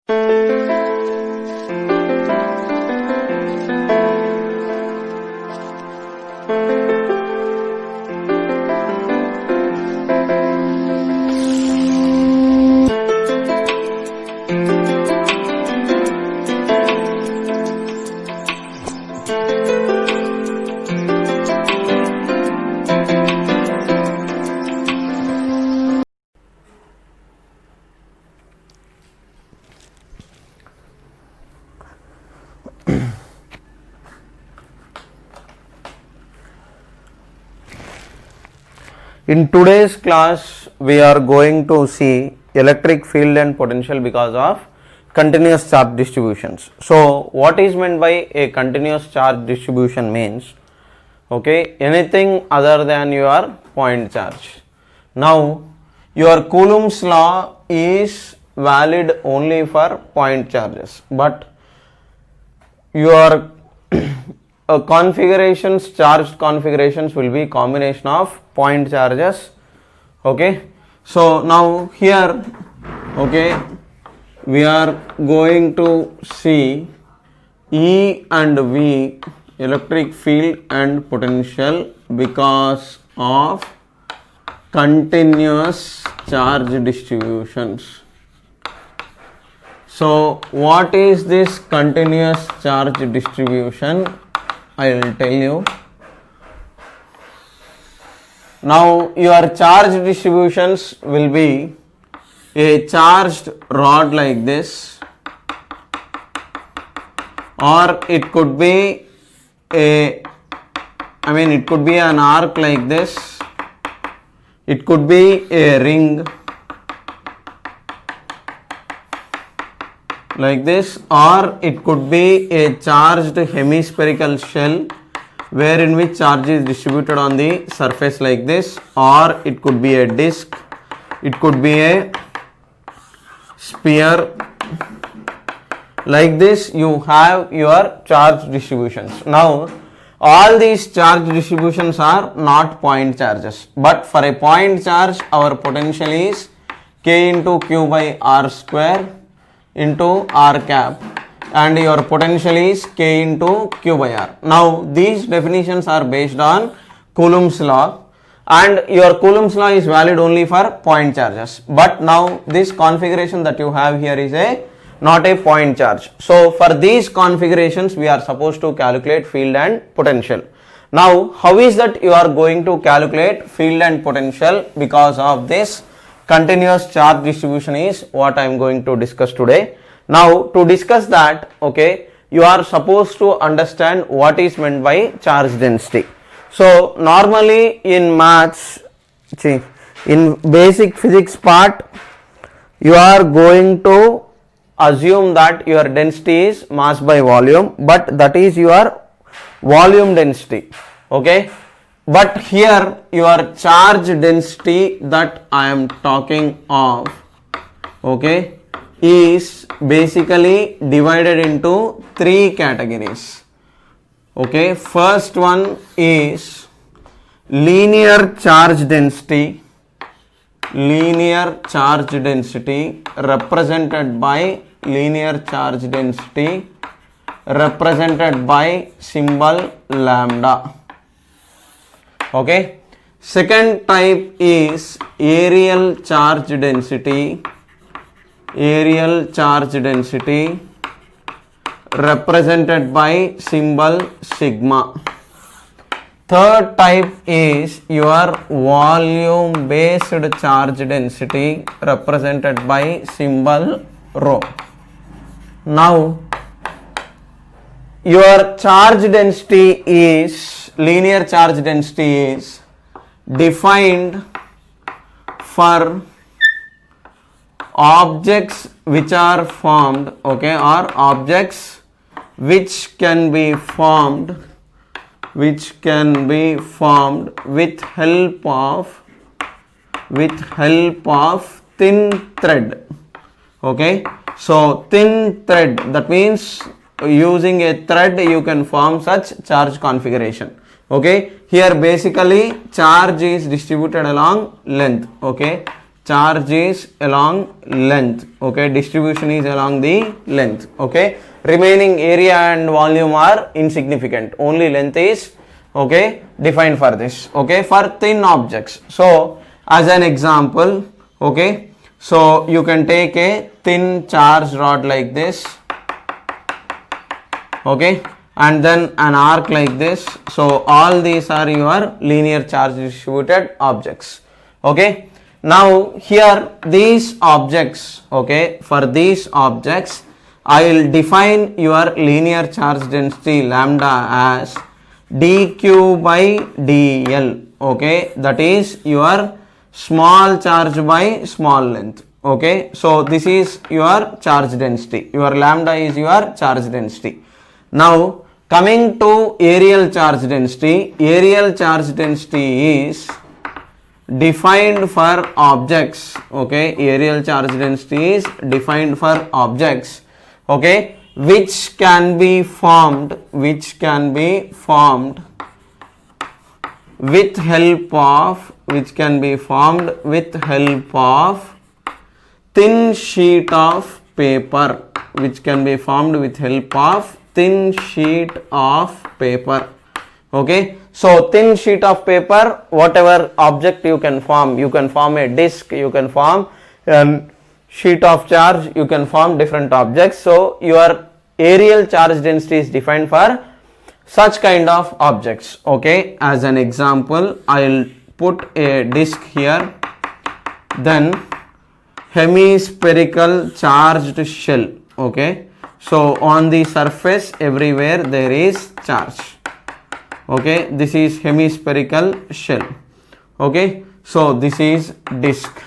In today's class, we are going to see electric field and potential because of continuous charge distributions. So, what is meant by a continuous charge distribution means, okay, anything other than your point charge. Now, your Coulomb's law is valid only for point charges, but your configurations, charged configurations will be combination of point charges. Okay, so now here, okay, we are going to see E and V, electric field and potential, because of continuous charge distributions. So what is this continuous charge distribution? I will tell you. Now your charge distributions will be a charged rod like this, or it could be it could be an arc like this, it could be a ring like this, or it could be a charged hemispherical shell wherein which charge is distributed on the surface like this, or it could be a disc, it could be a sphere. Like this you have your charge distributions. Now all these charge distributions are not point charges, but for a point charge our potential is K into Q by R square into R cap, and your potential is K into Q by R. Now these definitions are based on Coulomb's law, and your Coulomb's law is valid only for point charges, but now this configuration that you have here is not a point charge. So for these configurations we are supposed to calculate field and potential. Now how is that you are going to calculate field and potential because of this continuous charge distribution is what I am going to discuss today. Now to discuss that, okay, you are supposed to understand what is meant by charge density. So normally in maths, in basic physics part, you are going to assume that your density is mass by volume, but that is your volume density, okay. But here your charge density that I am talking of, okay, is basically divided into three categories. Okay, first one is linear charge density. Linear charge density represented by symbol lambda. Okay, second type is areal charge density. Areal charge density represented by symbol sigma. Third type is your volume based charge density represented by symbol rho. Now your charge density is, linear charge density is defined for objects which are formed, okay, or objects which can be formed with help of thin thread. Okay, so thin thread, that means using a thread you can form such charge configuration. Okay, here basically charge is distributed along length. Okay, charge is along length. Okay, distribution is along the length. Okay, remaining area and volume are insignificant, only length is okay defined for this. Okay, for thin objects. So as an example, okay, so you can take a thin charge rod like this, okay, and then an arc like this. So all these are your linear charge distributed objects. Okay, now here these objects, okay, for these objects I will define your linear charge density lambda as dq by dl. Okay, that is your small charge by small length. Okay, so this is your charge density, your lambda is your charge density. Now coming to areal charge density is defined for objects. Okay, areal charge density is defined for objects, okay, which can be formed with help of thin sheet of paper, okay. So thin sheet of paper, whatever object you can form a disc, you can form sheet of charge, you can form different objects. So your areal charge density is defined for such kind of objects. Okay, as an example I will put a disc here, then hemispherical charged shell. Okay, so on the surface everywhere there is charge. Okay, this is hemispherical shell. Okay, so this is disc,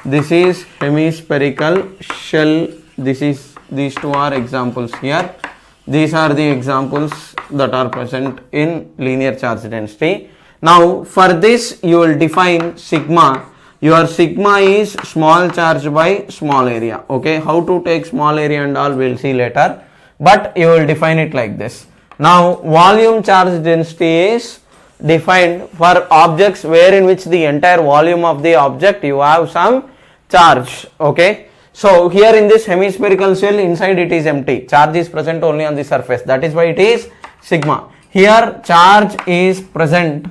this is hemispherical shell, these two are examples here. These are the examples that are present in linear charge density. Now for this you will define sigma. Your sigma is small charge by small area. Okay, how to take small area and all we will see later, but you will define it like this. Now volume charge density is defined for objects where in which the entire volume of the object you have some charge. Okay, so here in this hemispherical shell, inside it is empty, charge is present only on the surface, that is why it is sigma. Here charge is present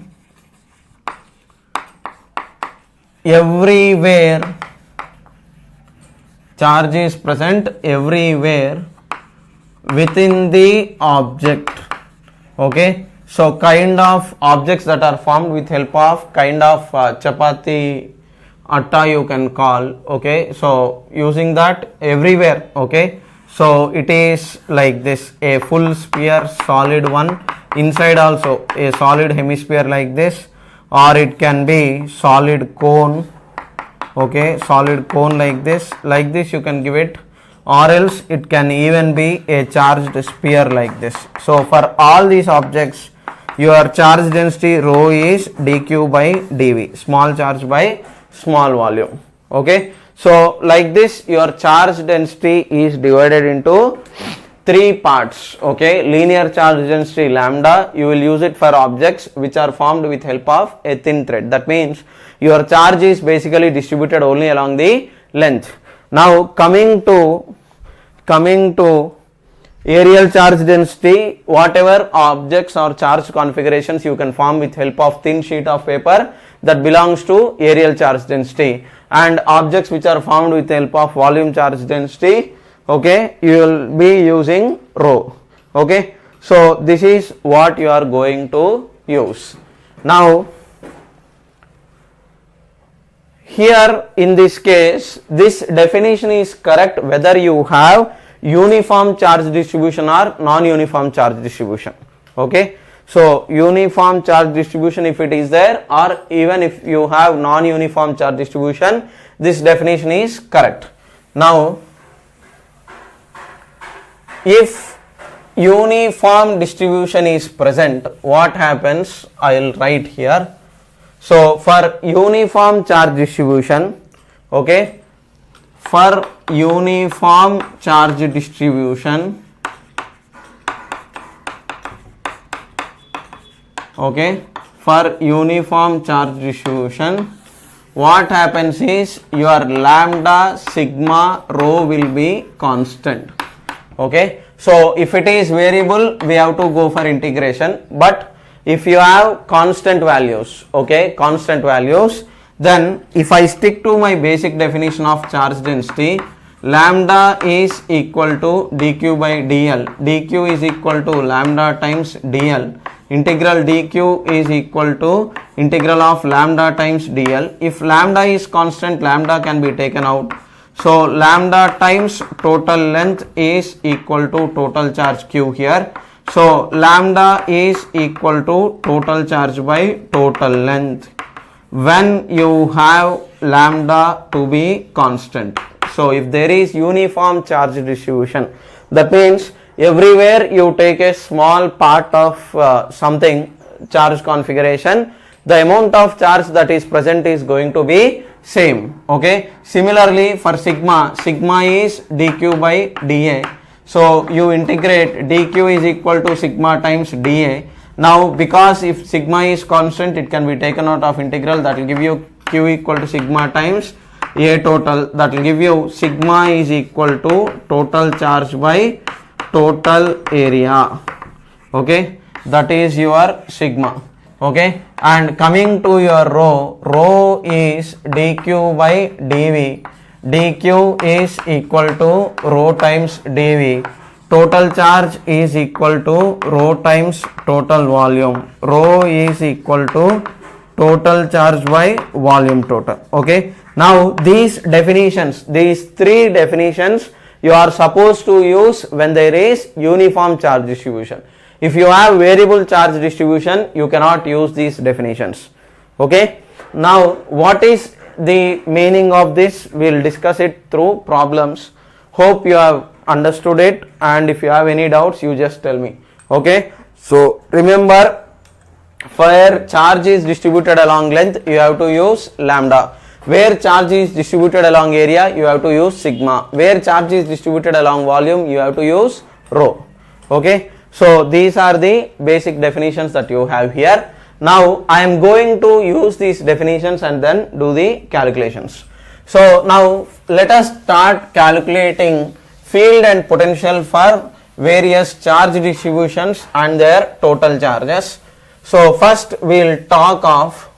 everywhere, within the object. Okay, so kind of objects that are formed with help of kind of chapati atta you can call. Okay, so using that everywhere. Okay, so it is like this, a full sphere solid one, inside also a solid hemisphere like this, or it can be solid cone. Okay, solid cone like this you can give it, or else it can even be a charged sphere like this. So for all these objects your charge density rho is dq by dv, small charge by small volume. Okay, so like this your charge density is divided into three parts. Okay, linear charge density lambda, you will use it for objects which are formed with help of a thin thread. That means your charge is basically distributed only along the length. Now coming to areal charge density, whatever objects or charge configurations you can form with help of thin sheet of paper, that belongs to areal charge density, and objects which are formed with help of volume charge density, okay, you will be using rho. Okay, so this is what you are going to use. Now here in this case this definition is correct whether you have uniform charge distribution or non-uniform charge distribution. Okay, so uniform charge distribution if it is there, or even if you have non-uniform charge distribution, this definition is correct. Now if uniform distribution is present, what happens, I will write here. So for uniform charge distribution, okay, for uniform charge distribution, okay, for uniform charge distribution, what happens is your lambda, sigma, rho will be constant. Okay, so if it is variable, we have to go for integration, but if you have constant values, okay, constant values, then if I stick to my basic definition of charge density, lambda is equal to dq by dl, dq is equal to lambda times dl, integral dq is equal to integral of lambda times dl. If lambda is constant, lambda can be taken out. So lambda times total length is equal to total charge q here. So lambda is equal to total charge by total length when you have lambda to be constant. So if there is uniform charge distribution, that means everywhere you take a small part of something charge configuration, the amount of charge that is present is going to be same. Okay, similarly for sigma, sigma is dq by dA. So you integrate dq is equal to sigma times dA. Now because if sigma is constant, it can be taken out of integral, that will give you q equal to sigma times A total, that will give you sigma is equal to total charge by total area. Okay, that is your sigma. Okay, and coming to your rho, rho is dq by dv, dq is equal to rho times dv, total charge is equal to rho times total volume, rho is equal to total charge by volume total. Okay, now these definitions, these three definitions you are supposed to use when there is uniform charge distribution. If you have variable charge distribution, you cannot use these definitions. Okay, now what is the meaning of this? We will discuss it through problems. Hope you have understood it, and if you have any doubts, you just tell me. Okay, so remember, where charge is distributed along length, you have to use lambda. Where charge is distributed along area, you have to use sigma. Where charge is distributed along volume, you have to use rho. Okay, so these are the basic definitions that you have here. Now I am going to use these definitions and then do the calculations. So now let us start calculating field and potential for various charge distributions and their total charges. So first we will talk of,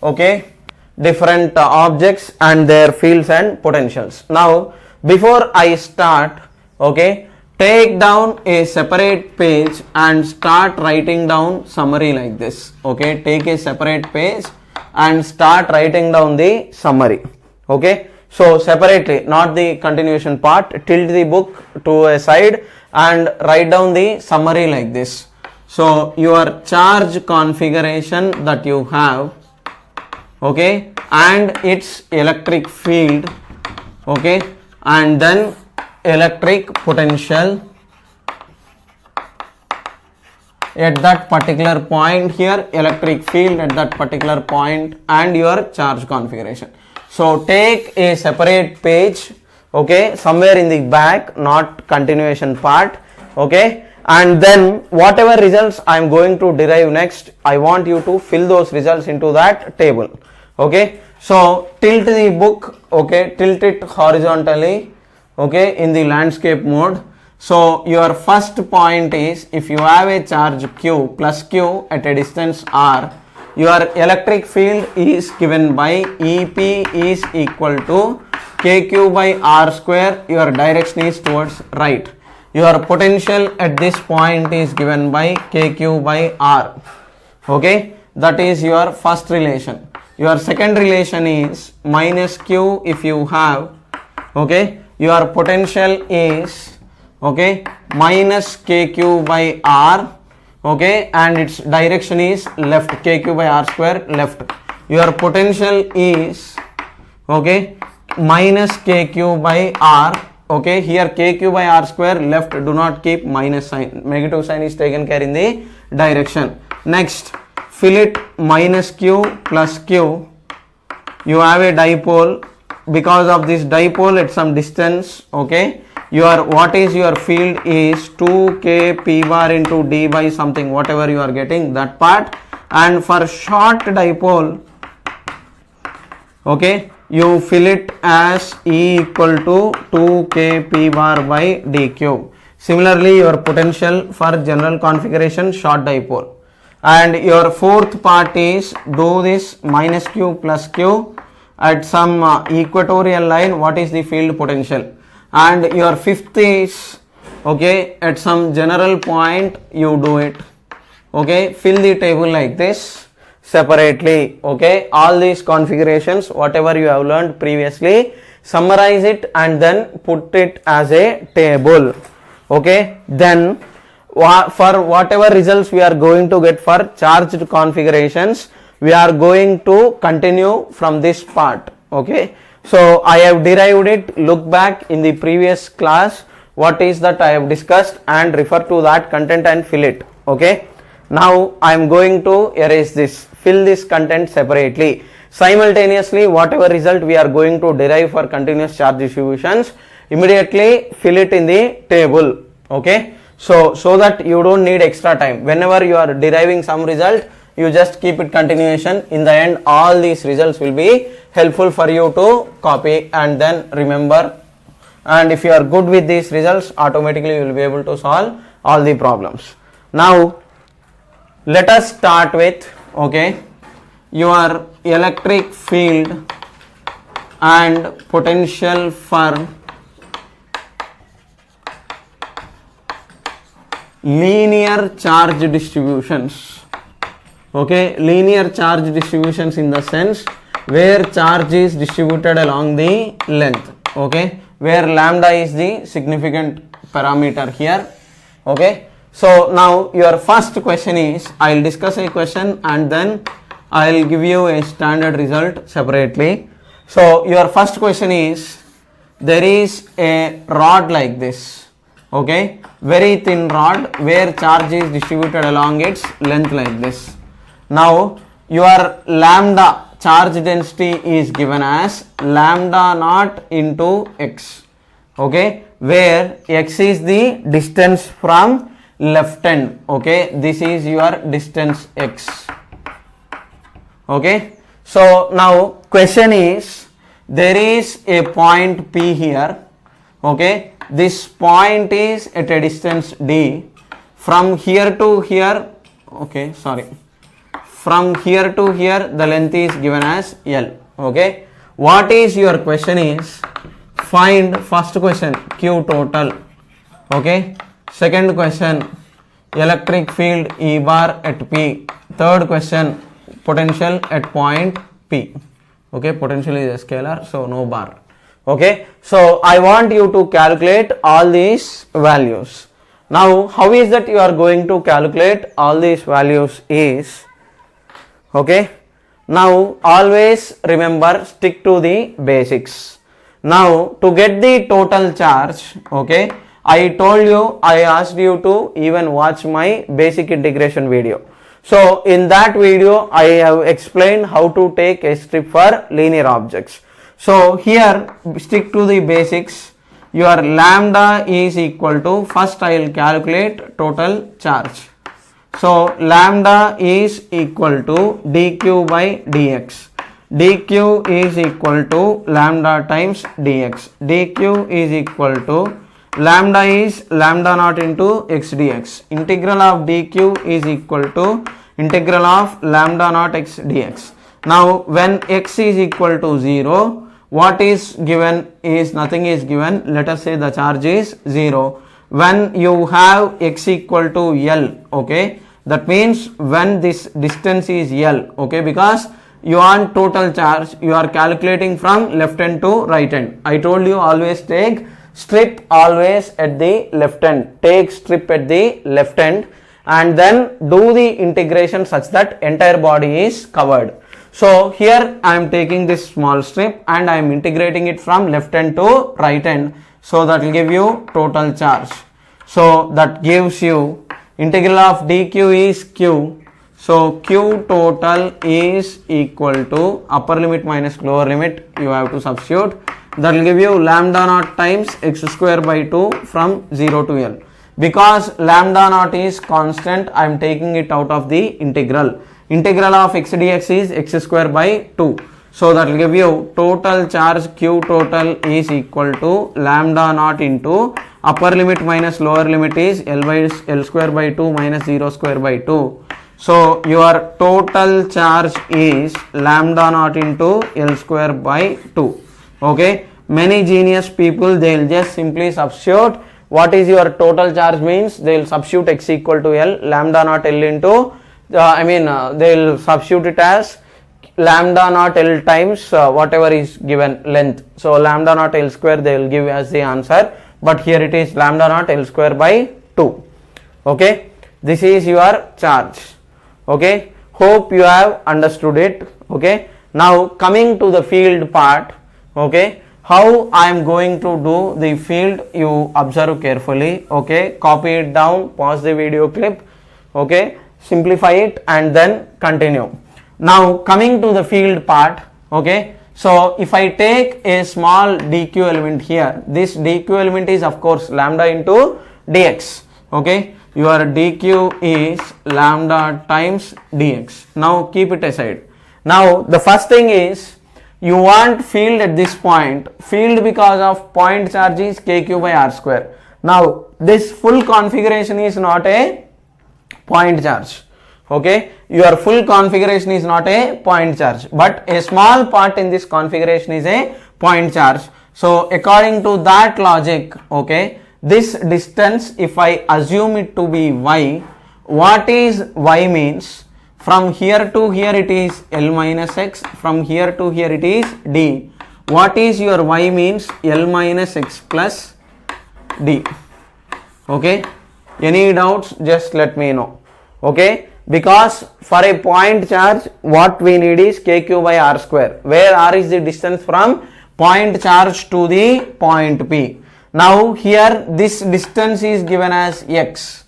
okay, different objects and their fields and potentials. Now before I start, okay, take down a separate page and start writing down summary like this. Okay, take a separate page and start writing down the summary. Okay, so separately, not the continuation part, tilt the book to a side and write down the summary like this. So your charge configuration that you have, okay, and its electric field, okay, and then electric potential at that particular point here, electric field at that particular point, and your charge configuration. So take a separate page, okay, somewhere in the back, not continuation part, okay, and then whatever results I am going to derive next, I want you to fill those results into that table. Okay, so tilt the book, okay, tilt it horizontally, okay, in the landscape mode. So your first point is, if you have a charge q plus q at a distance r, your electric field is given by EP is equal to kq by r square, your direction is towards right. Your potential at this point is given by kq by r. Okay, that is your first relation. Your second relation is minus q if you have, okay, your potential is, okay, minus kq by r, okay, and its direction is left, kq by r square left. Your potential is, okay, minus kq by r, okay, here kq by r square left, do not keep minus sign, negative sign is taken care in the direction. Next, fill it minus q plus q, you have a dipole, because of this dipole at some distance, okay, your what is your field is 2k p bar into d by something, whatever you are getting that part. And for short dipole, Okay, you fill it as E equal to 2k p bar by d cube. Similarly, your potential for general configuration short dipole. And your fourth part is do this minus q plus q at some equatorial line. What is the field potential? And your fifth is, okay, at some general point you do it. Okay, fill the table like this separately. Okay, all these configurations, whatever you have learned previously, summarize it and then put it as a table. Okay, then for whatever results we are going to get for charged configurations, we are going to continue from this part. Okay, so I have derived it. Look back in the previous class what is that I have discussed and refer to that content and fill it. Okay, now I am going to erase this, fill this content separately. Simultaneously, whatever result we are going to derive for continuous charge distributions, immediately fill it in the table. Okay, so that you don't need extra time. Whenever you are deriving some result, you just keep it continuation. In the end, all these results will be helpful for you to copy and then remember. And if you are good with these results, automatically you will be able to solve all the problems. Now let us start with, okay, your electric field and potential for linear charge distributions. Okay, linear charge distributions in the sense where charge is distributed along the length. Okay, where lambda is the significant parameter here. Okay, so now your first question is, I will discuss a question and then I will give you a standard result separately. So your first question is, there is a rod like this. Okay, very thin rod where charge is distributed along its length like this. Now your lambda charge density is given as lambda naught into x. Okay, where x is the distance from left end. Okay, this is your distance x. Okay, so now question is, there is a point P here. Okay, this point is at a distance d. From here to here, okay, sorry, from here to here the length is given as L. Okay, what is your question is, find first question Q total. Okay, second question electric field E bar at P. Third question potential at point P. Okay, potential is a scalar, so no bar. Okay, so I want you to calculate all these values. Now how is that you are going to calculate all these values is, okay, now always remember, stick to the basics. Now to get the total charge, okay, I told you, I asked you to even watch my basic integration video. So in that video I have explained how to take a strip for linear objects. So here stick to the basics. Your lambda is equal to, first I will calculate total charge. So lambda is equal to dq by dx. dq is equal to lambda times dx. dq is equal to lambda is lambda naught into x dx. Integral of dq is equal to integral of lambda naught x dx. Now when x is equal to 0, what is given is, nothing is given, let us say the charge is 0. When you have x equal to L, okay, that means when this distance is L, okay, because you want total charge, you are calculating from left end to right end. I told you always take strip always at the left end, take strip at the left end and then do the integration such that entire body is covered. So here I am taking this small strip and I am integrating it from left end to right end. So that will give you total charge. So that gives you integral of dq is q. So q total is equal to upper limit minus lower limit, you have to substitute. That will give you lambda naught times x square by 2 from 0 to L. Because lambda naught is constant, I am taking it out of the integral. Integral of x dx is x square by 2. So that will give you total charge Q total is equal to lambda naught into upper limit minus lower limit is L square by 2 minus 0 square by 2. So your total charge is lambda naught into L square by 2. Okay. Many genius people, they will just simply substitute what is your total charge means, they will substitute x equal to L, lambda naught L into, they will substitute it as lambda naught L times whatever is given length. So lambda naught L square they will give as the answer, but here it is lambda naught L square by 2. Okay, this is your charge. Okay, hope you have understood it. Okay, now coming to the field part. Okay, how I am going to do the field, you observe carefully. Okay, copy it down, pause the video clip. Okay, simplify it and then continue. Now coming to the field part. Okay, so if I take a small dq element here, this dq element is of course lambda into dx. Okay, your dq is lambda times dx. Now keep it aside. Now the first thing is, you want field at this point. Field because of point charge is kq by r square. Now this full configuration is not a point charge. Okay, your full configuration is not a point charge, but a small part in this configuration is a point charge. So according to that logic, okay, this distance, if I assume it to be y, what is y means? From here to here it is L minus x, from here to here it is d. What is your y means? L minus x plus d. Okay, any doubts, just let me know. Okay, because for a point charge what we need is kq by r square, where r is the distance from point charge to the point P. Now here this distance is given as x.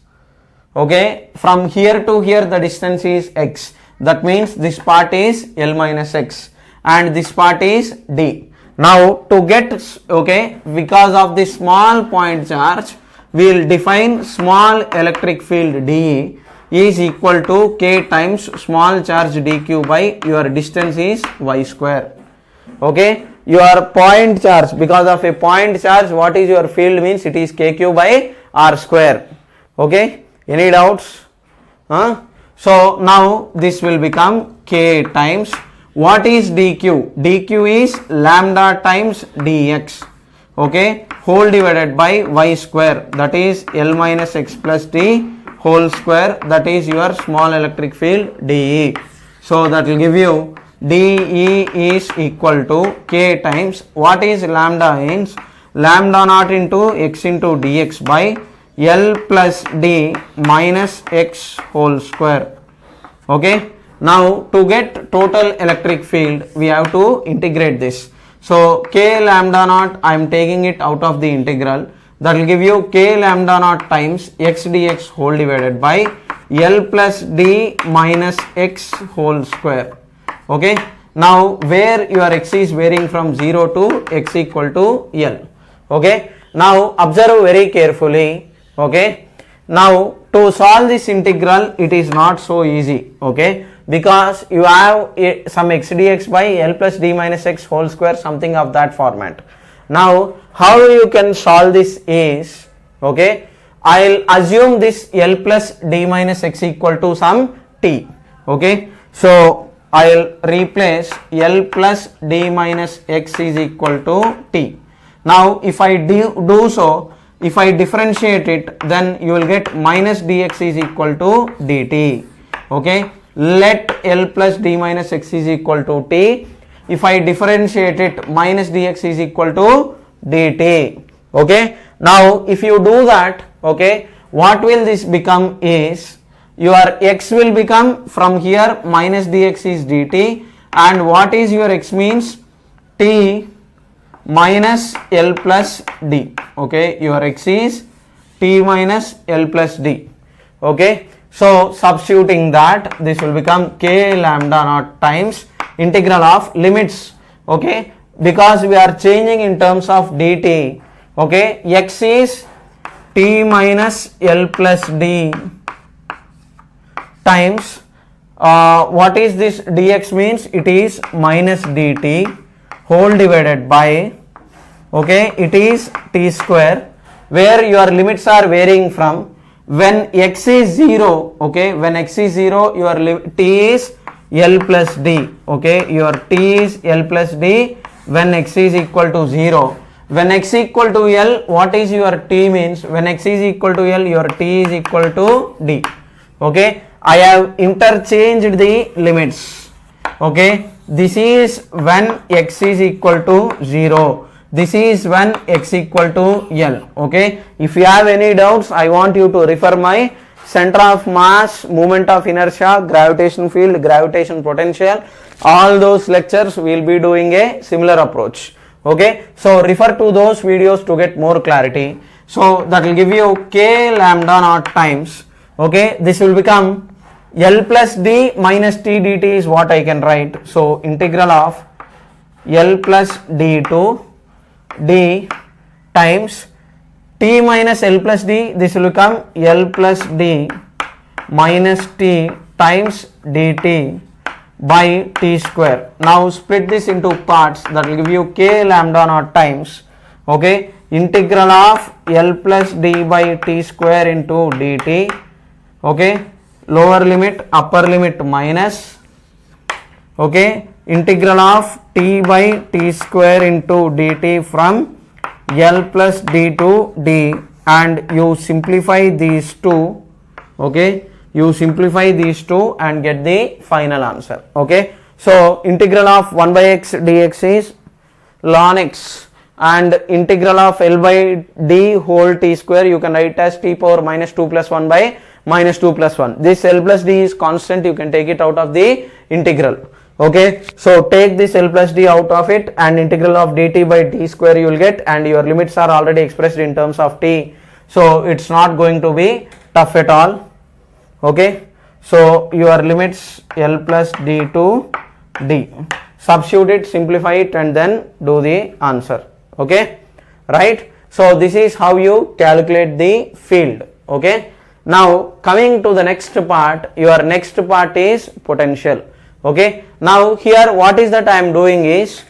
Okay, from here to here the distance is x. That means this part is L minus x and this part is d. Now to get, okay, because of this small point charge, we will define small electric field dE is equal to k times small charge dq by your distance is y square. Okay, your point charge, because of a point charge, what is your field means? It is kq by r square. Okay, any doubts? So now this will become k times, what is dq? dq is lambda times dx. Okay, whole divided by y square, that is L minus x plus d whole square, that is your small electric field dE. So that will give you dE is equal to k times, what is lambda means? Lambda naught into x into dx by L plus d minus x whole square. Okay, now to get total electric field we have to integrate this. So k lambda naught, I am taking it out of the integral. That will give you k lambda naught times x dx whole divided by L plus d minus x whole square. Okay, now where your x is varying from 0 to x equal to L. Okay, now observe very carefully. Okay, now to solve this integral it is not so easy. Okay, because you have some x dx by L plus d minus x whole square, something of that format. Now how you can solve this is, okay, I'll assume this L plus d minus x equal to some t. Okay, so I'll replace L plus d minus x is equal to t. Now if I do so, if I differentiate it, then you will get minus dx is equal to dt. Okay, let L plus d minus x is equal to t. If I differentiate it, minus dx is equal to dt. Okay, now if you do that, okay, what will this become is, your x will become from here minus dx is dt, and what is your x means? T minus L plus d. Okay, your x is t minus L plus d. Okay, so substituting that, this will become k lambda naught times integral of limits. Okay, because we are changing in terms of dt. Okay, x is t minus L plus d times what is this dx means? It is minus dt whole divided by, okay, it is t square, where your limits are varying from when x is 0, okay, when x is 0 your t is L plus d, okay, your t is L plus d when x is equal to 0. When x equal to L, what is your t means? When x is equal to L, your t is equal to d, okay. I have interchanged the limits, okay. This is when x is equal to 0, this is when x equal to L, okay. If you have any doubts, I want you to refer my center of mass, moment of inertia, gravitation field, gravitation potential, all those lectures we will be doing a similar approach, okay. So refer to those videos to get more clarity. So that will give you k lambda naught times, okay, this will become L plus d minus t dt is what I can write. So integral of L plus d to d times t minus L plus d, this will become L plus d minus t times dt by t square. Now split this into parts, that will give you k lambda naught times, okay, integral of L plus d by t square into dt, okay, lower limit upper limit minus, okay, integral of t by t square into dt from L plus d to d, and you simplify these two, okay, you simplify these two and get the final answer, okay. So integral of 1 by x dx is ln x, and integral of L by d whole t square you can write as t power minus 2 plus 1 by minus 2 plus 1. This L plus d is constant, you can take it out of the integral, okay. So take this L plus d out of it and integral of dt by t square you will get, and your limits are already expressed in terms of t, so it's not going to be tough at all, okay. So your limits L plus d to d, substitute it, simplify it and then do the answer, okay, right. So this is how you calculate the field, okay. Now coming to the next part, your next part is potential, okay. Now here what is that I am doing is,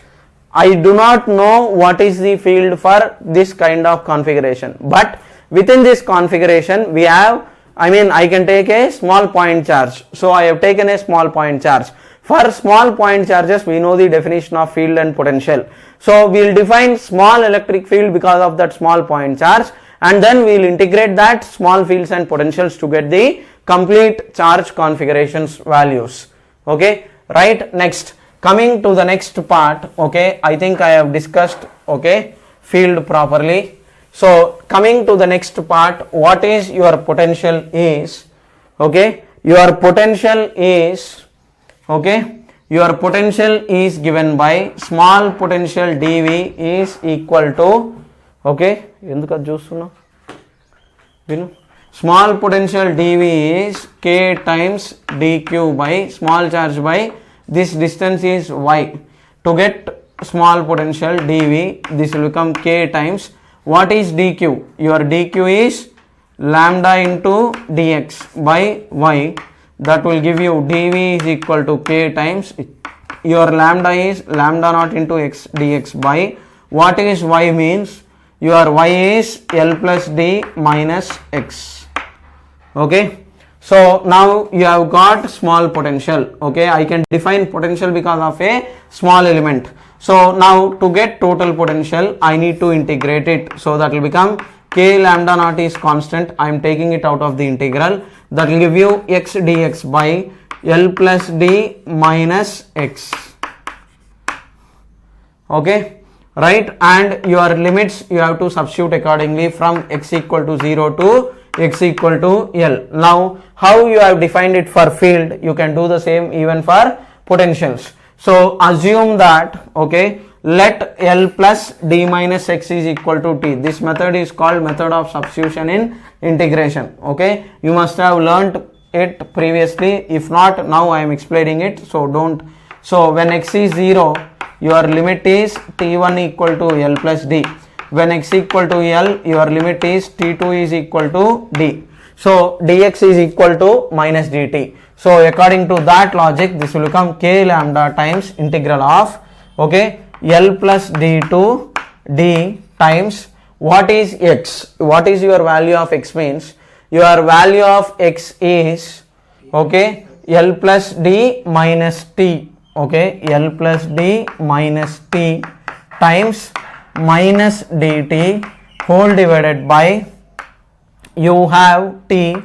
I do not know what is the field for this kind of configuration, but within this configuration we have, I can take a small point charge, so I have taken a small point charge. For small point charges we know the definition of field and potential, so we will define small electric field because of that small point charge, and then we will integrate that small fields and potentials to get the complete charge configurations values, okay, right. Next, coming to the next part, okay, I think I have discussed, okay, field properly. So coming to the next part, what is your potential is, okay, your potential is, okay, your potential is given by small potential dV is equal to, okay, small potential dV is k times dq by small charge by this distance is y. To get small potential dV, this will become k times, what is dq? Your dq is lambda into dx by y, that will give you dV is equal to k times, your lambda is lambda naught into x dx by, what is y means? Your y is L plus d minus x, okay. So now you have got small potential, okay, I can define potential because of a small element. So now to get total potential I need to integrate it, so that will become k lambda naught is constant, I am taking it out of the integral, that will give you x dx by L plus d minus x, okay, right. And your limits you have to substitute accordingly from x equal to 0 to x equal to L. Now how you have defined it for field, you can do the same even for potentials. So assume that, okay, let L plus d minus x is equal to t. This method is called method of substitution in integration, okay. You must have learnt it previously, if not now I am explaining it, so don't. So when x is 0, your limit is t1 equal to L plus d. When x equal to L, your limit is t2 is equal to d. So dx is equal to minus dt. So according to that logic, this will become k lambda times integral of, okay, L plus d to d times what is x. What is your value of x means? Your value of x is, okay, L plus d minus t, okay, L plus d minus t times minus dt whole divided by, you have t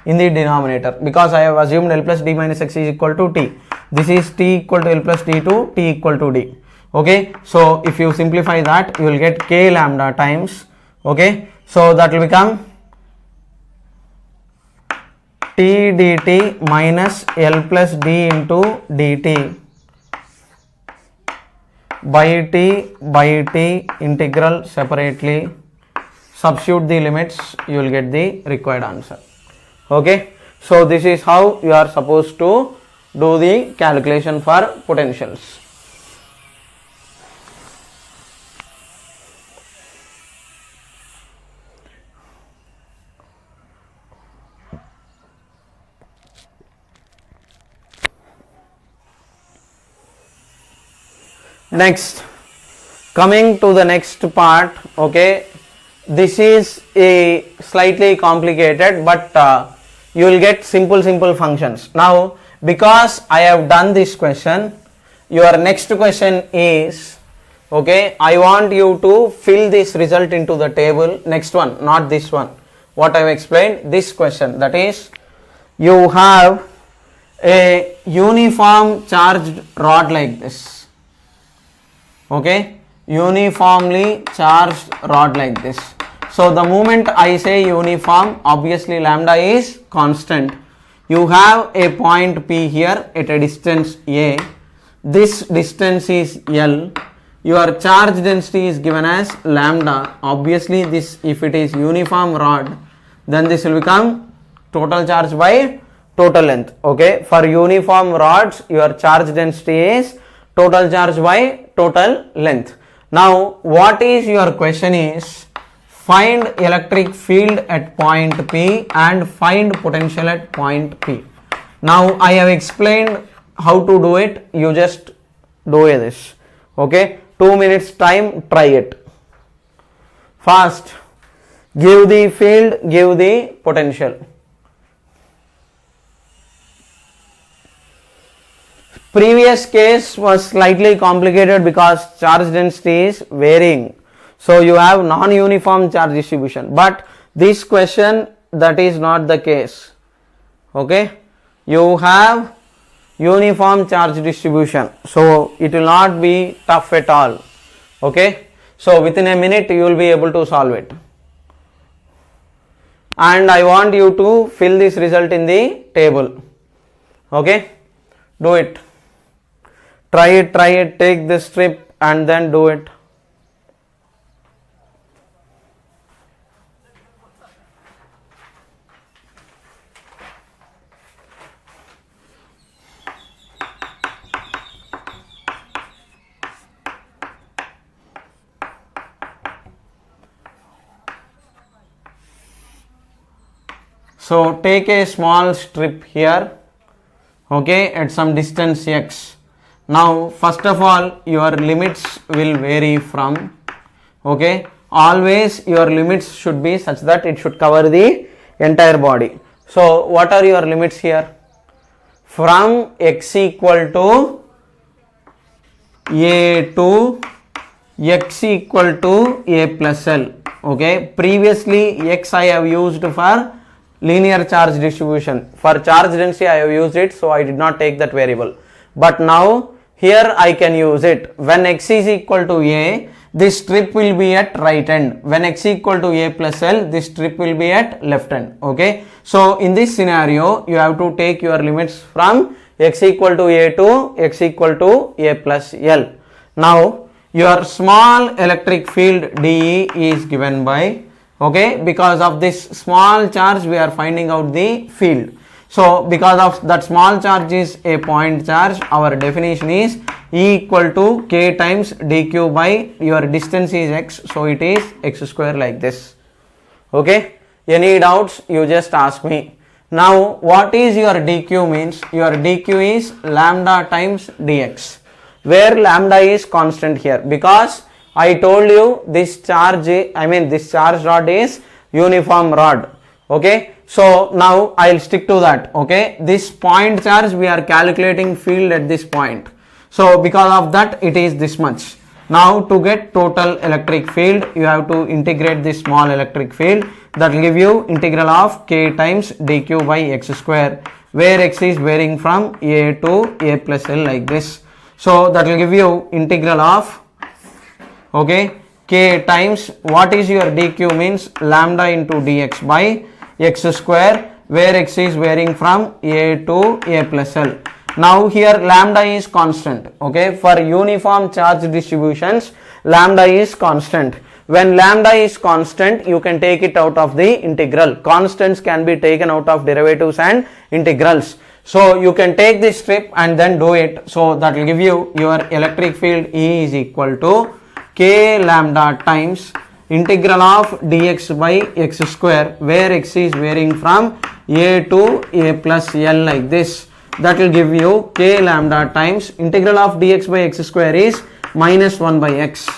in the denominator because I have assumed L plus d minus x is equal to t. This is t equal to L plus d to t equal to d. Okay, so if you simplify that, you will get k lambda times, okay, so that will become t dt minus L plus d into dt by t integral separately. Substitute the limits, you will get the required answer. Okay, so this is how you are supposed to do the calculation for potentials. Next, coming to the next part, okay, this is a slightly complicated, but you will get simple functions. Now, because I have done this question, your next question is, okay, I want you to fill this result into the table. Next one, not this one, what I have explained, this question, that is, you have a uniform charged rod like this, okay, uniformly charged rod like this. So the moment I say uniform, obviously lambda is constant. You have a point P here at a distance A. This distance is L. Your charge density is given as lambda. Obviously this, if it is uniform rod, then this will become total charge by total length. Okay, for uniform rods, your charge density is total charge by total length. Now what is your question is, find electric field at point P and find potential at point P. Now I have explained how to do it, you just do this. Okay, 2 minutes time, try it. Fast, give the field, give the potential. Previous case was slightly complicated because charge density is varying. So you have non-uniform charge distribution, but this question, that is not the case. Okay, you have uniform charge distribution, so it will not be tough at all. Okay, so within a minute you will be able to solve it, and I want you to fill this result in the table. Okay, do it, try it, take this strip and then do it. So take a small strip here, okay, at some distance x. Now first of all, your limits will vary from, okay, always your limits should be such that it should cover the entire body. So what are your limits here? From x equal to a to x equal to a plus L. Okay, previously x I have used for linear charge distribution. For charge density I have used it, so I did not take that variable. But now here I can use it. When x is equal to a, this strip will be at right end. When x equal to a plus L, this strip will be at left end. Okay, so in this scenario you have to take your limits from x equal to a to x equal to a plus L. Now your small electric field dE is given by, okay, because of this small charge we are finding out the field. So because of that small charge is a point charge, our definition is E equal to k times dq by your distance is x, so it is x square like this. Okay, any doubts you just ask me. Now what is your dq means? Your dq is lambda times dx, where lambda is constant here, because I told you this charge, this charge rod is uniform rod. Okay, so now I'll stick to that. Okay, this point charge, we are calculating field at this point, so because of that it is this much. Now to get total electric field, you have to integrate this small electric field. That will give you integral of k times dq by x square, where x is varying from a to a plus l like this. So that will give you integral of, okay, k times, what is your dq means, lambda into dx by x square, where x is varying from a to a plus l. Now here lambda is constant. Okay, for uniform charge distributions, lambda is constant. When lambda is constant, you can take it out of the integral. Constants can be taken out of derivatives and integrals. So you can take this strip and then do it. So that will give you your electric field E is equal to k lambda times integral of dx by x square, where x is varying from a to a plus l like this. That will give you k lambda times integral of dx by x square is minus 1 by x.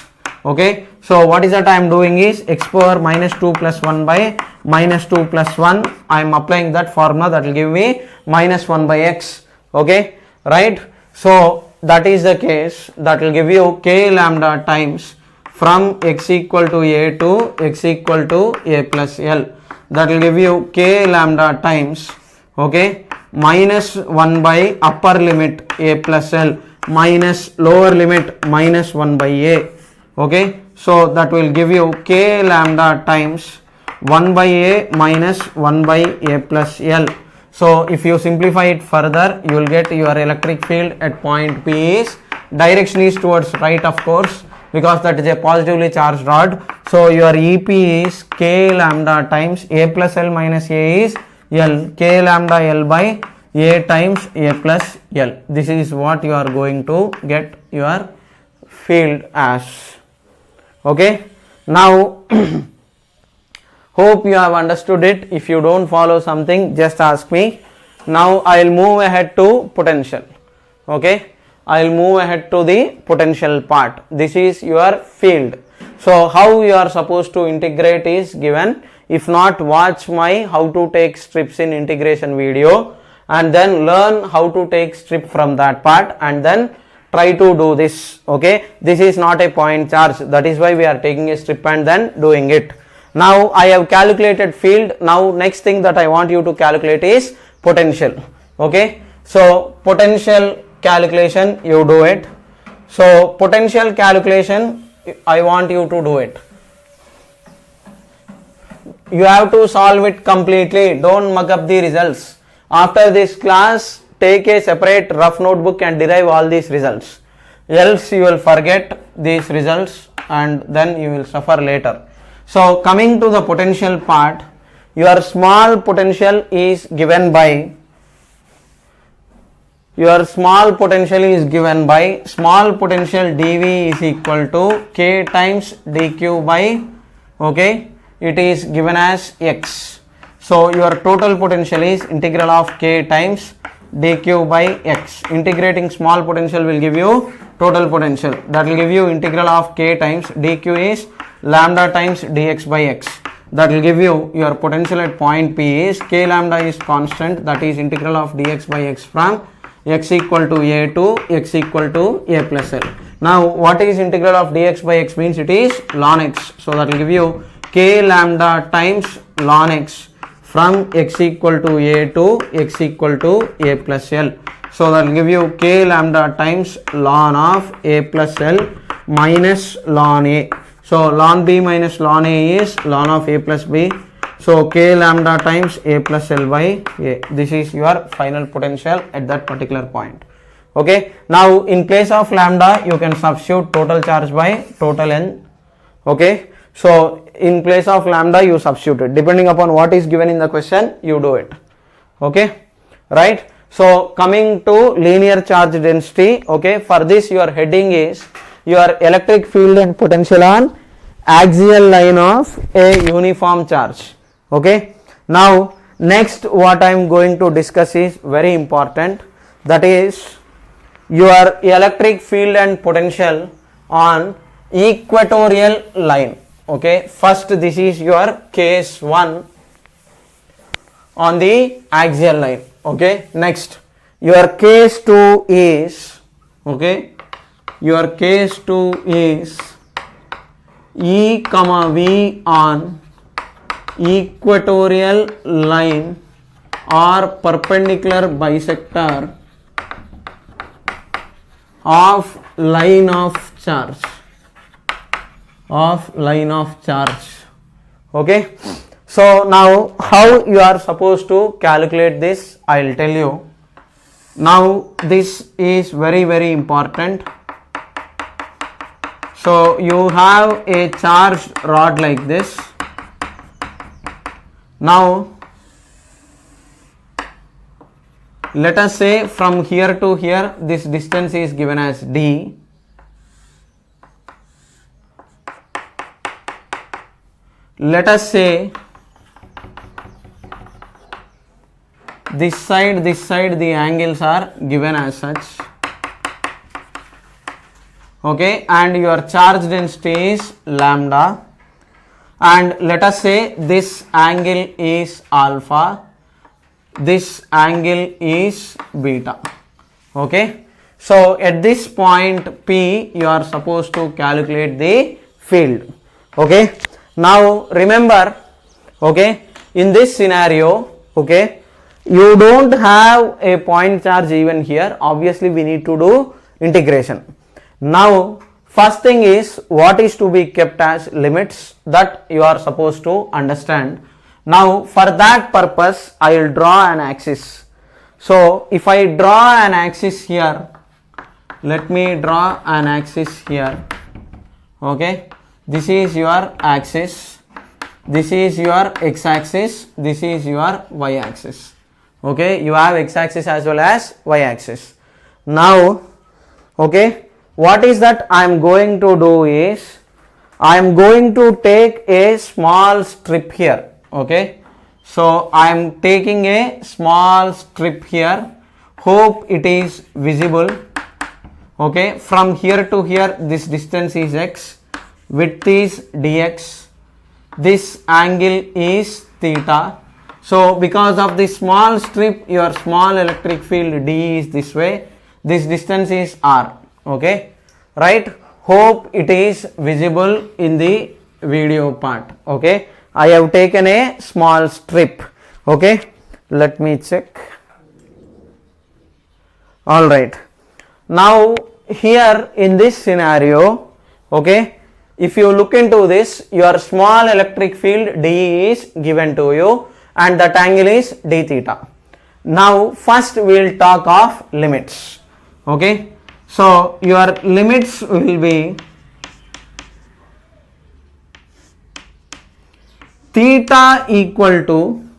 Okay, so what is that I am doing is x power minus 2 plus 1 by minus 2 plus 1. I am applying that formula, that will give me minus 1 by x. Okay, right. So that is the case. That will give you k lambda times from x equal to a to x equal to a plus l. That will give you k lambda times, okay, minus 1 by upper limit a plus l minus lower limit minus 1 by a. Okay, so that will give you k lambda times 1 by a minus 1 by a plus l. So if you simplify it further, you will get your electric field at point P is, direction is towards right of course, because that is a positively charged rod. So your EP is k lambda times a plus l minus a is l, k lambda l by a times a plus l. This is what you are going to get your field as. Okay, now hope you have understood it. If you don't follow something, just ask me. Now I will move ahead to potential. Okay, I will move ahead to the potential part. This is your field. So how you are supposed to integrate is given. If not, watch my how to take strips in integration video and then learn how to take strip from that part and then try to do this. Okay, this is not a point charge, that is why we are taking a strip and then doing it. Now I have calculated field. Now next thing that I want you to calculate is potential. Okay, so potential calculation, you do it. So potential calculation, I want you to do it. You have to solve it completely, don't mug up the results. After this class, take a separate rough notebook and derive all these results, else you will forget these results and then you will suffer later. So coming to the potential part, your small potential is given by, small potential dV is equal to k times dq by, okay, it is given as x. So your total potential is integral of k times dq by x. Integrating small potential will give you total potential. That will give you integral of k times dq is lambda times dx by x. That will give you your potential at point P is k lambda is constant, that is integral of dx by x from x equal to a to x equal to a plus l. Now what is integral of dx by x means? It is ln x. So that will give you k lambda times ln x from x equal to a to x equal to a plus l. So that will give you k lambda times ln of a plus l minus ln a. So ln b minus ln a is ln of a plus b. So k lambda times a plus l by a. This is your final potential at that particular point. Okay. Now in place of lambda, you can substitute total charge by total n. Okay. So in place of lambda, you substitute it. Depending upon what is given in the question, you do it. Okay. Right. So coming to linear charge density. Okay. For this, your heading is your electric field and potential on axial line of a uniform charge. Okay. Now Next, what I am going to discuss is very important, that is your electric field and potential on equatorial line. Okay, first this is your case 1 on the axial line. Okay, next your case 2 is, okay, your case 2 is E comma V on equatorial line or perpendicular bisector of line of charge, okay. So now how you are supposed to calculate this, I will tell you. Now this is very important. So you have a charged rod like this. Now let us say from here to here this distance is given as d. Let us say this side the angles are given as such, okay, and your charge density is lambda, and let us say this angle is alpha, this angle is beta, okay. So at this point P you are supposed to calculate the field, okay. Now remember, okay, in this scenario, okay, you don't have a point charge even here, obviously we need to do integration. Now first thing is what is to be kept as limits, that you are supposed to understand. Now for that purpose I will draw an axis. So if I draw an axis here, let me draw an axis here, okay, this is your axis, this is your x axis, this is your y axis, okay, you have x axis as well as y axis. Now, okay, what is that I am going to do is, I am going to take a small strip here, okay. So I am taking a small strip here, hope it is visible, okay. From here to here this distance is x, width is dx, this angle is theta. So because of this small strip your small electric field D is this way, this distance is r, okay, right. Hope it is visible in the video part, okay. I have taken a small strip, okay, let me check. Alright, now here in this scenario, okay, if you look into this, your small electric field D is given to you and that angle is d theta. Now first we will talk of limits, okay. So your limits will be theta equal to,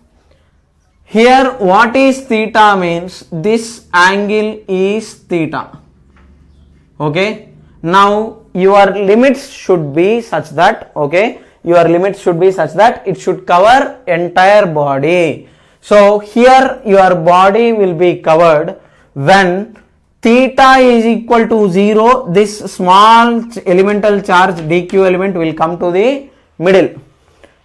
here what is theta means, this angle is theta, okay. Now your limits should be such that, okay, your limits should be such that it should cover entire body. So here your body will be covered when theta is equal to 0, this small elemental charge dq element will come to the middle,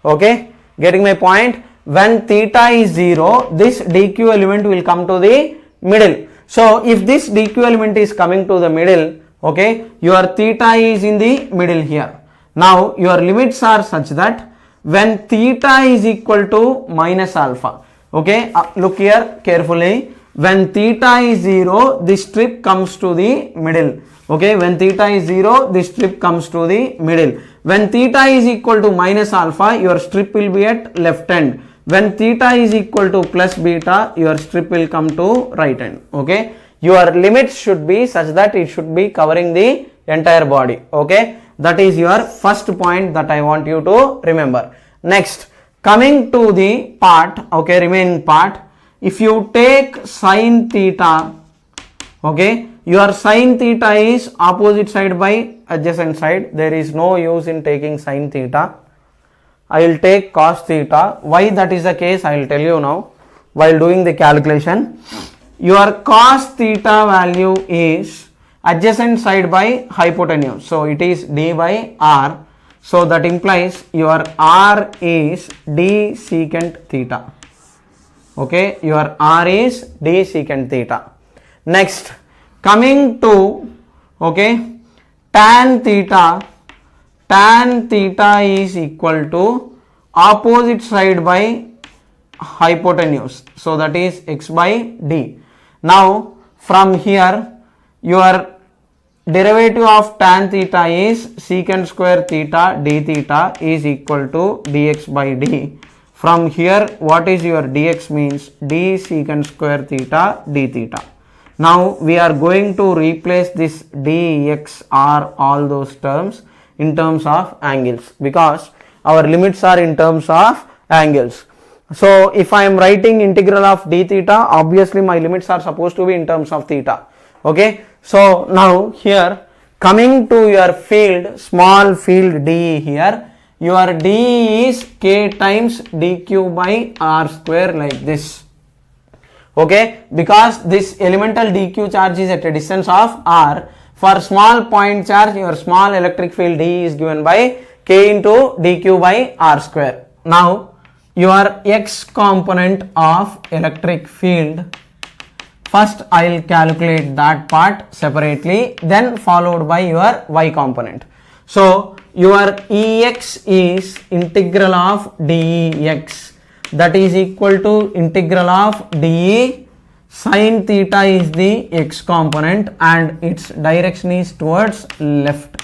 okay, getting my point. When theta is 0, this dq element will come to the middle. So if this dq element is coming to the middle, okay, your theta is in the middle here. Now your limits are such that when theta is equal to minus alpha, okay, look here carefully, when theta is 0 this strip comes to the middle, okay, when theta is 0 this strip comes to the middle. When theta is equal to minus alpha your strip will be at left end, when theta is equal to plus beta your strip will come to right end, okay. Your limits should be such that it should be covering the entire body, okay. That is your first point that I want you to remember. Next, coming to the part, okay, remaining part, if you take sine theta, okay, your sine theta is opposite side by adjacent side, there is no use in taking sine theta. I will take cos theta. Why that is the case, I will tell you now while doing the calculation. Your cos theta value is adjacent side by hypotenuse, so it is d by r, so that implies your r is d secant theta. Okay, your r is d secant theta. Next, coming to, okay, tan theta is equal to opposite side by hypotenuse, so that is x by d. Now from here your derivative of tan theta is secant square theta d theta is equal to dx by d. From here what is your dx means d secant square theta d theta. Now we are going to replace this dx or all those terms in terms of angles, because our limits are in terms of angles. So if I am writing integral of d theta, obviously my limits are supposed to be in terms of theta. Okay, so now here coming to your field, small field d here, your d is k times dq by r square, like this. Okay, because this elemental dq charge is at a distance of r. For small point charge, your small electric field d is given by k into dq by r square. Now your x component of electric field, first I will calculate that part separately, then followed by your y component. So your Ex is integral of dx, that is equal to integral of dE sin theta is the x component and its direction is towards left.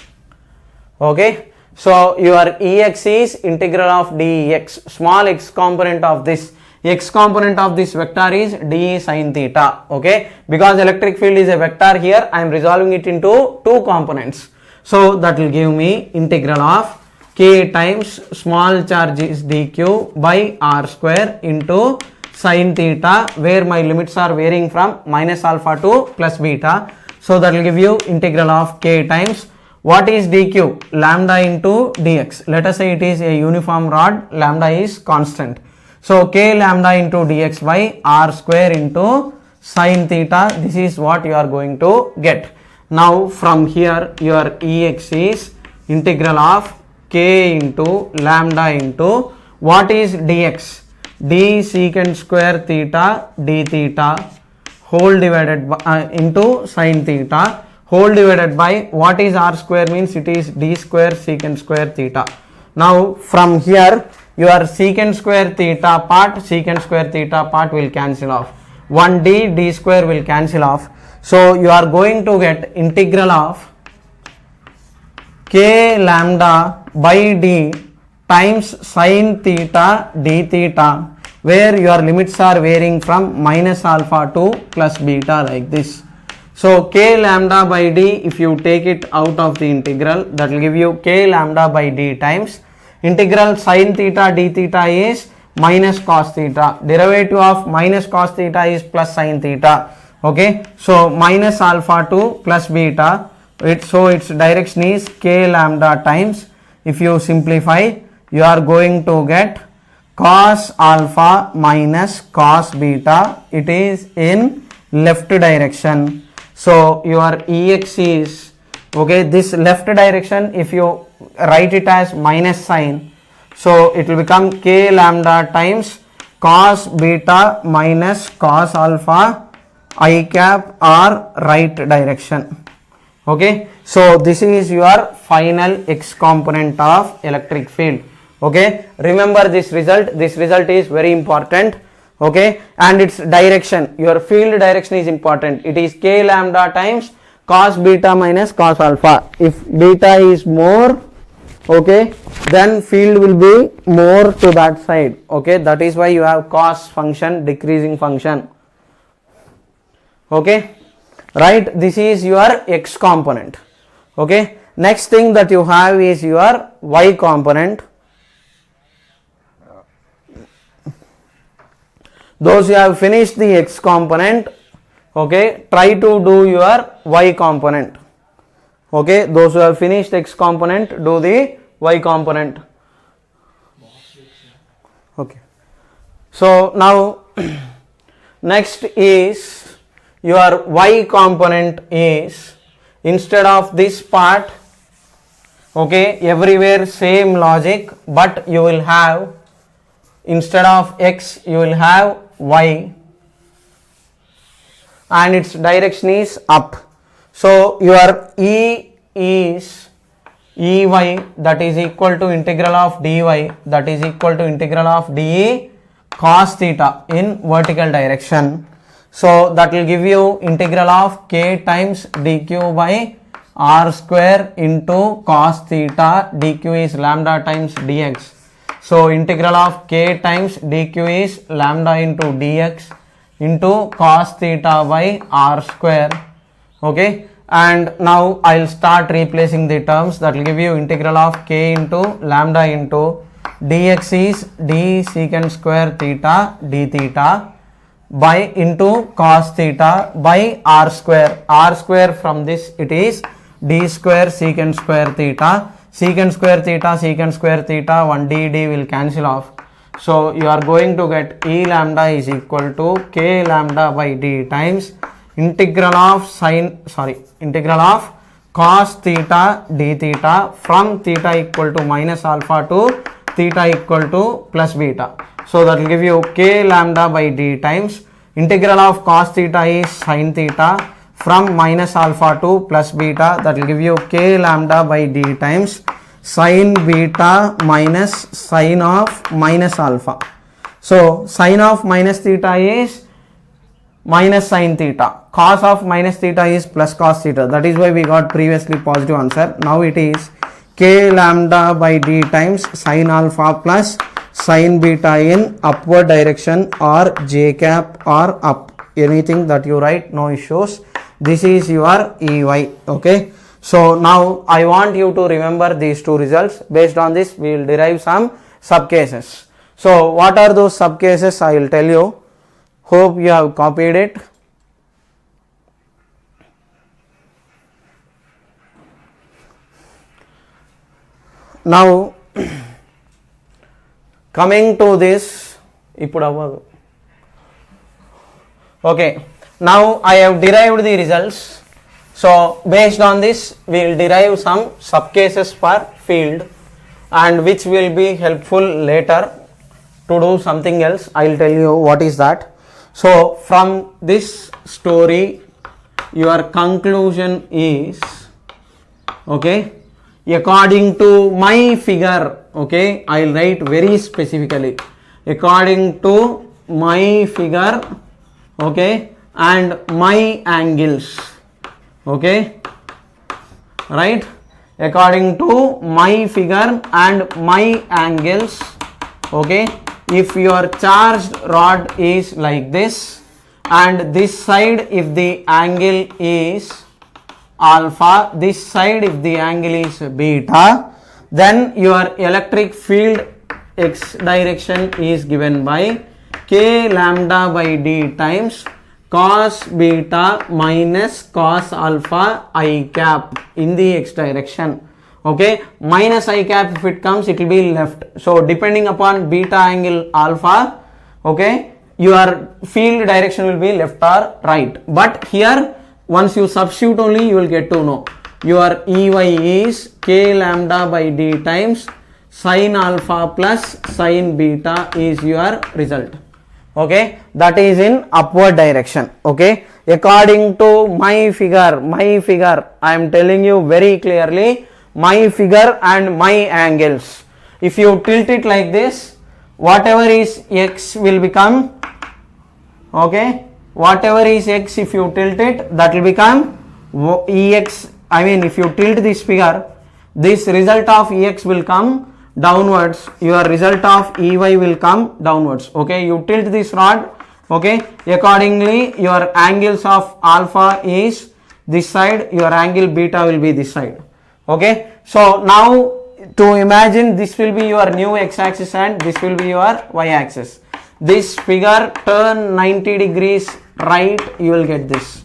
Okay, so your Ex is integral of dx, small x component of this, x component of this vector is d sin theta. Okay, because electric field is a vector, here I am resolving it into two components, so that will give me integral of k times small charge is dq by r square into sin theta, where my limits are varying from minus alpha to plus beta, so that will give you integral of k times, what is dq, lambda into dx. Let us say it is a uniform rod, lambda is constant, so k lambda into dx by r square into sin theta. This is what you are going to get. Now from here your Ex is integral of k into lambda into, what is dx, d secant square theta d theta whole divided by into sin theta whole divided by, what is r square means it is d square secant square theta. Now from here your secant square theta part will cancel off, 1d d square will cancel off, so you are going to get integral of k lambda by d times sin theta d theta, where your limits are varying from minus alpha to plus beta, like this. So k lambda by d, if you take it out of the integral, that will give you k lambda by d times integral sin theta d theta is minus cos theta, derivative of minus cos theta is plus sin theta. Okay, so minus alpha to plus beta, so its direction is k lambda times, if you simplify you are going to get cos alpha minus cos beta, it is in left direction. So your Ex is, okay, this left direction, if you write it as minus sign, so it will become k lambda times cos beta minus cos alpha I cap or right direction. Okay, so this is your final x component of electric field. Okay, remember this result is very important. Okay, and its direction, your field direction is important, it is k lambda times cos beta minus cos alpha. If beta is more, okay, then field will be more to that side. Okay, that is why you have cos function, decreasing function. Okay, right, this is your x component. Okay, next thing that you have is your y component. Those who have finished the x component, okay, try to do your y component. Okay, those who have finished x component, do the y component. Okay. So now next is your y component is, instead of this part, okay, everywhere same logic, but you will have, instead of x you will have y and its direction is up. So your E is Ey, that is equal to integral of dy, that is equal to integral of dE cos theta in vertical direction. So that will give you integral of k times dq by r square into cos theta, dq is lambda times dx. So integral of k times dq is lambda into dx into cos theta by r square. Okay, and now I will start replacing the terms. That will give you integral of k into lambda into dx is d secant square theta d theta by into cos theta by r square. R square, from this it is d square secant square theta. Secant square theta, secant square theta, 1 d will cancel off. So you are going to get E lambda is equal to k lambda by d times integral of integral of cos theta d theta from theta equal to minus alpha to theta equal to plus beta. So that will give you k lambda by d times integral of cos theta is sin theta from minus alpha to plus beta, that will give you k lambda by d times sin beta minus sin of minus alpha. So sin of minus theta is minus sin theta, cos of minus theta is plus cos theta, that is why we got previously positive answer. Now it is k lambda by d times sin alpha plus sin beta in upward direction or j cap or up, anything that you write, no issues. This is your Ey. Okay, so now I want you to remember these two results. Based on this we will derive some subcases. So what are those subcases? I will tell you. Hope you have copied it. Now coming to this, okay, now I have derived the results. So based on this we will derive some subcases for field, and which will be helpful later to do something else. I will tell you what is that. So from this story your conclusion is, okay, according to my figure, okay, I will write very specifically, according to my figure, okay, and my angles, okay, right, according to my figure and my angles, okay, if your charged rod is like this and this side if the angle is alpha, this side if the angle is beta, then your electric field x direction is given by k lambda by d times cos beta minus cos alpha I cap in the x direction. Okay, minus I cap, if it comes it will be left. So depending upon beta angle alpha, okay, your field direction will be left or right. But here once you substitute only you will get to know your Ey is k lambda by d times sin alpha plus sin beta is your result. Okay, that is in upward direction. Okay, according to my figure, I am telling you very clearly, my figure and my angles. If you tilt it like this, whatever is x will become, okay, whatever is x, if you tilt it, that will become ex. I mean, if you tilt this figure, this result of ex will come downwards, your result of ey will come downwards. Okay, you tilt this rod, okay, accordingly your angles of alpha is this side, your angle beta will be this side. Okay, so now to imagine this will be your new x-axis and this will be your y-axis. This figure turn 90 degrees right, you will get this.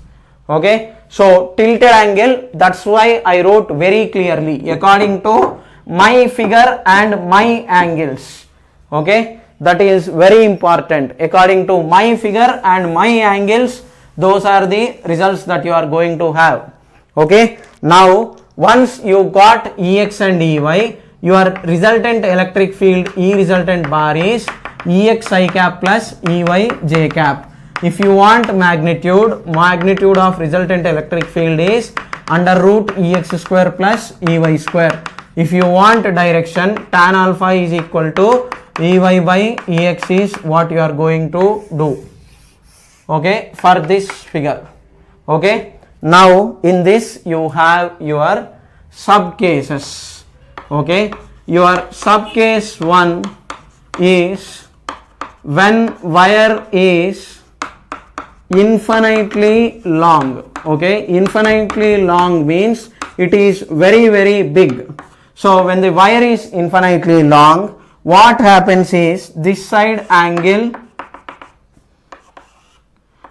Okay, so tilted angle, that's why I wrote very clearly according to my figure and my angles. Okay, that is very important. According to my figure and my angles, those are the results that you are going to have. Okay, now once you got Ex and Ey, your resultant electric field E resultant bar is Ex I cap plus Ey j cap. If you want magnitude of resultant electric field is under root Ex square plus Ey square. If you want direction, tan alpha is equal to Ey by Ex is what you are going to do. Okay, for this figure. Okay, now in this you have your sub cases. Okay, your sub case 1 is when wire is infinitely long. Okay, infinitely long means it is very big. So when the wire is infinitely long, what happens is this side angle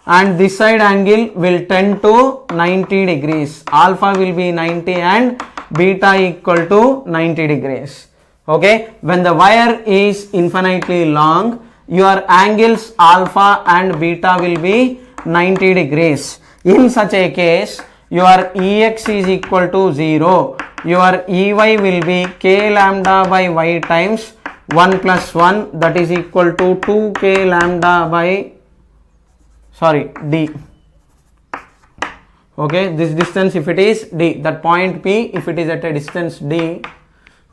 and this side angle will tend to 90 degrees. Alpha will be 90 and beta equal to 90 degrees. Okay, when the wire is infinitely long, your angles alpha and beta will be 90 degrees. In such a case, your Ex is equal to 0. Your Ey will be k lambda by y times 1 plus 1, that is equal to 2k lambda by d. Okay, this distance if it is d, that point P if it is at a distance d.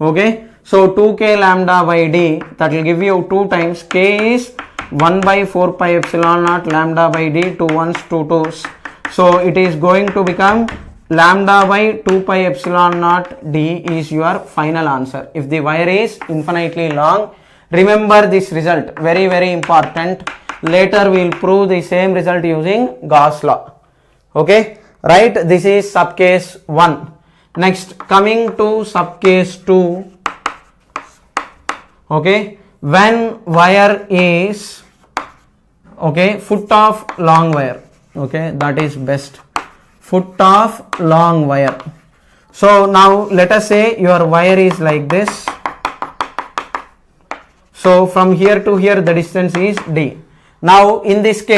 Okay, so 2k lambda by d, that will give you 2 times k is 1 by 4 pi epsilon naught lambda by d, 2 ones 2 twos. So it is going to become lambda by 2 pi epsilon naught d is your final answer. If the wire is infinitely long, remember this result, very important. Later we will prove the same result using Gauss law. Okay, right, this is sub case 1. Next, coming to sub case 2. Okay, when wire is foot of long wire. Okay, that is best, foot of long wire. So now let us say your wire is like this. So from here to here the distance is d. Now in this case